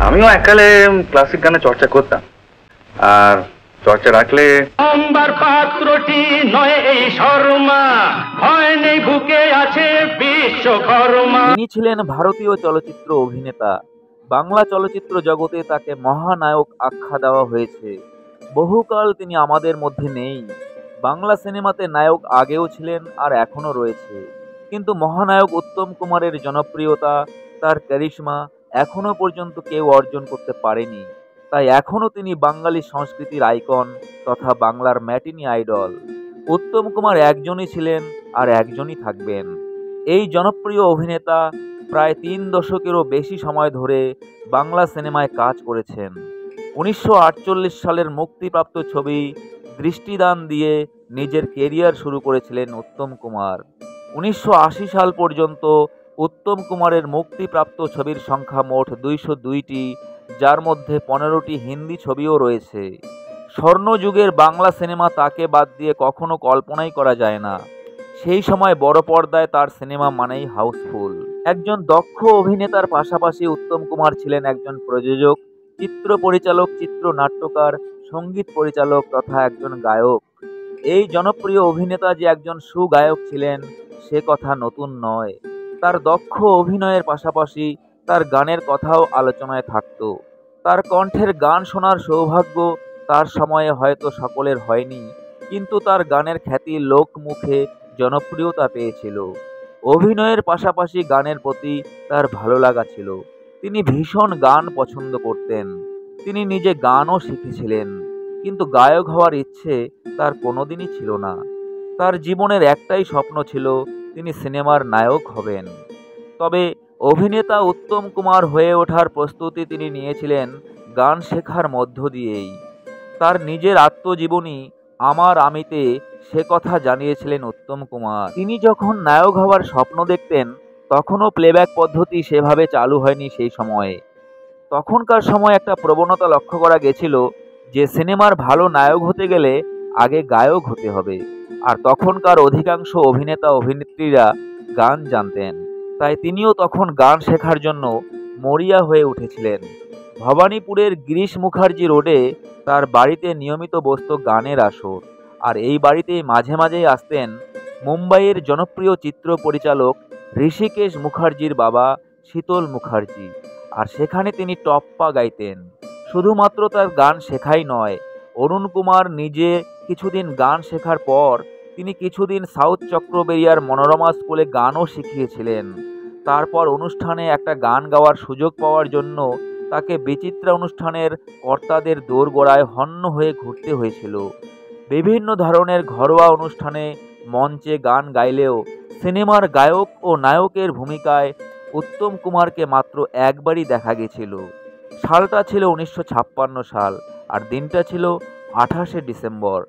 আমিও এককালে ক্লাসিক গানে চর্চা করতাম, আর চর্চা রাখলে অম্বার পাত্রটি নয় এই শর্মা, ভয় নেই বুকে আছে বিশ্বকর্মা। তিনি ছিলেন ভারতীয় চলচ্চিত্র অভিনেতা। বাংলা চলচ্চিত্র জগতে তাকে মহানায়ক আখ্যা দেওয়া হয়েছে। বহুকাল তিনি আমাদের মধ্যে নেই। বাংলা সিনেমাতে নায়ক আগেও ছিলেন আর এখনও রয়েছে, কিন্তু মহানায়ক উত্তম কুমারের জনপ্রিয়তা, তার ক্যারিশমা এখনও পর্যন্ত কেউ অর্জন করতে পারেনি। তাই এখনও তিনি বাঙালি সংস্কৃতির আইকন তথা বাংলার ম্যাটিনি আইডল। উত্তম কুমার একজনই ছিলেন আর একজনই থাকবেন। এই জনপ্রিয় অভিনেতা প্রায় 3 দশকেরও বেশি সময় ধরে বাংলা সিনেমায় কাজ করেছেন। 1948 সালের মুক্তিপ্রাপ্ত ছবি দৃষ্টিদান দিয়ে নিজের কেরিয়ার শুরু করেছিলেন উত্তম কুমার। 1980 সাল পর্যন্ত উত্তম কুমারের মুক্তিপ্রাপ্ত ছবির সংখ্যা মোট 202টি, যার মধ্যে 15টি হিন্দি ছবিও রয়েছে। স্বর্ণযুগের বাংলা সিনেমা তাকে বাদ দিয়ে কখনো কল্পনাই করা যায় না। সেই সময় বড় পর্দায় তার সিনেমা মানেই হাউসফুল। একজন দক্ষ অভিনেতার পাশাপাশি উত্তম কুমার ছিলেন একজন প্রযোজক, চিত্র পরিচালক, চিত্রনাট্যকার, সঙ্গীত পরিচালক তথা একজন গায়ক। এই জনপ্রিয় অভিনেতা যে একজন সুগায়ক ছিলেন সে কথা নতুন নয়। তার দক্ষ অভিনয়ের পাশাপাশি তার গানের কথাও আলোচনায় থাকত। তার কণ্ঠের গান শোনার সৌভাগ্য তার সময়ে হয়তো সকলের হয়নি, কিন্তু তার গানের খ্যাতি লোকমুখে জনপ্রিয়তা পেয়েছিল। অভিনয়ের পাশাপাশি গানের প্রতি তার ভালো লাগা ছিল। তিনি ভীষণ গান পছন্দ করতেন। তিনি নিজে গানও শিখেছিলেন, কিন্তু গায়ক হওয়ার ইচ্ছে তার কোনোদিনই ছিল না। তার জীবনের একটাই স্বপ্ন ছিল, তিনি সিনেমার নায়ক হবেন। তবে অভিনেতা উত্তম কুমার হয়ে ওঠার প্রস্তুতি তিনি নিয়েছিলেন গান শেখার মধ্য দিয়েই। তার নিজের আত্মজীবনী আমার আমিতে সে কথা জানিয়েছিলেন উত্তম কুমার। তিনি যখন নায়ক হওয়ার স্বপ্ন দেখতেন তখনও প্লেব্যাক পদ্ধতি সেভাবে চালু হয়নি সেই সময়ে। তখনকার সময় একটা প্রবণতা লক্ষ্য করা গেছিল যে সিনেমার ভালো নায়ক হতে গেলে আগে গায়ক হতে হবে, আর তখনকার অধিকাংশ অভিনেতা অভিনেত্রীরা গান জানতেন। তাই তিনিও তখন গান শেখার জন্য মরিয়া হয়ে উঠেছিলেন। ভবানীপুরের গিরিশ মুখার্জি রোডে তার বাড়িতে নিয়মিত বসত গানের আসর, আর এই বাড়িতেই মাঝে মাঝেই আসতেন মুম্বাইয়ের জনপ্রিয় চিত্র পরিচালক ঋষিকেশ মুখার্জির বাবা শীতল মুখার্জি, আর সেখানে তিনি টপ্পা গাইতেন। শুধুমাত্র তার গান শেখাই নয়, অরুণ কুমার নিজে কিছুদিন গান শেখার পর তিনি কিছুদিন সাউথ চক্রবেরিয়ার মনোরমা স্কুলে গানও শিখিয়েছিলেন। তারপর অনুষ্ঠানে একটা গান গাওয়ার সুযোগ পাওয়ার জন্য তাকে বিচিত্রা অনুষ্ঠানের কর্তাদের দোরগোড়ায় হন্য হয়ে ঘুরতে হয়েছিল। বিভিন্ন ধরনের ঘরোয়া অনুষ্ঠানে মঞ্চে গান গাইলেও সিনেমার গায়ক ও নায়কের ভূমিকায় উত্তম কুমারকে মাত্র একবারই দেখা গেছিল। সালটা ছিল 1956 সাল, আর দিনটা ছিল 28শে ডিসেম্বর।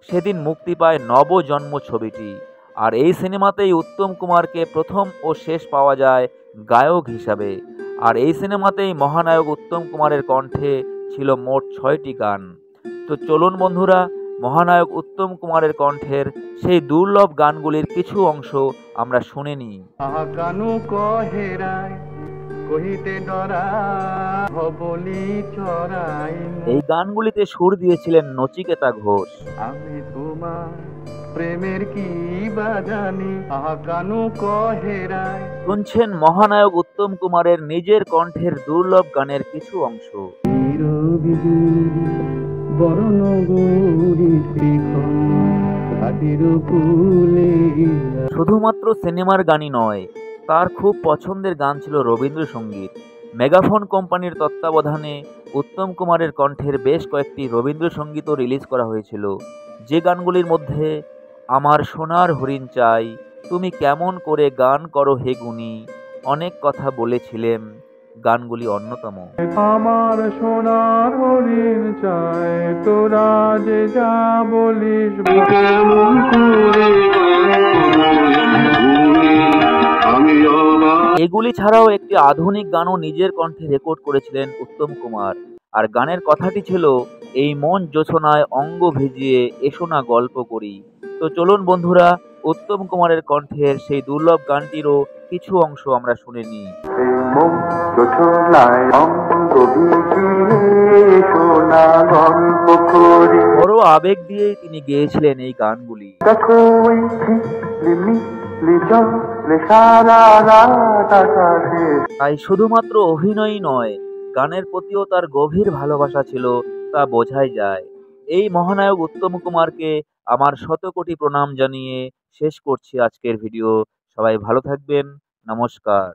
সেদিন মুক্তি পায় নবজন্ম ছবিটি, আর এই সিনেমাতেই উত্তম কুমারকে প্রথম ও শেষ পাওয়া যায় গায়ক হিসাবে। আর এই সিনেমাতেই মহানায়ক উত্তম কুমারের কণ্ঠে ছিল মোট 6টি গান। তো চলুন বন্ধুরা, মহানায়ক উত্তম কুমারের কণ্ঠের সেই দুর্লভ গানগুলির কিছু অংশ আমরা শুনে নিই। এই গানগুলিতে সুর দিয়েছিলেন নচিকেতা ঘোষ। আমি তোমার প্রেমের কি বাজানি কানু কহেরায়। শুনছেন মহানায়ক উত্তম কুমারের নিজের কণ্ঠের দুর্লভ গানের কিছু অংশ। শুধুমাত্র সিনেমার গানই নয়, তার খুব পছন্দের গান ছিল রবীন্দ্রসঙ্গীত। মেগাফোন কোম্পানির তত্ত্বাবধানে উত্তম কুমারের কণ্ঠের বেশ কয়েকটি রবীন্দ্রসঙ্গীতও রিলিজ করা হয়েছিল, যে গানগুলির মধ্যে আমার সোনার হরিণ চাই, তুমি কেমন করে গান করো হে গুণী, অনেক কথা বলেছিলেম গানগুলি অন্যতম। আমার সোনার হরিণ চাই, তোরা যে যা বলিস এগুলি ছাড়াও একটি আধুনিক গানও নিজের কণ্ঠে রেকর্ড করেছিলেন উত্তম কুমার, আর গানের কথাটি ছিল এই মন জোছনায় অঙ্গ ভিজিয়ে এসো না গল্প করি। তো চলুন বন্ধুরা, উত্তম কুমারের কণ্ঠের সেই দুর্লভ গানটিরও কিছু অংশ আমরা শুনে নিই। ছোটনায় অঙ্গ ভিজিয়ে সোনা গল্প করি। বড় আবেগ দিয়েই তিনি গেয়েছিলেন এই গানগুলি। দেখো ওই ঝিলিমিলি জলে সারা রাত আকাশে। তাই শুধুমাত্র অভিনয়ই নয়, গানের প্রতিও তার গভীর ভালোবাসা ছিল, তা বোঝাই যায়। এই মহানায়ক উত্তম কুমারকে আমার শতকোটি প্রণাম জানিয়ে শেষ করছি আজকের ভিডিও। সবাই ভালো থাকবেন। নমস্কার।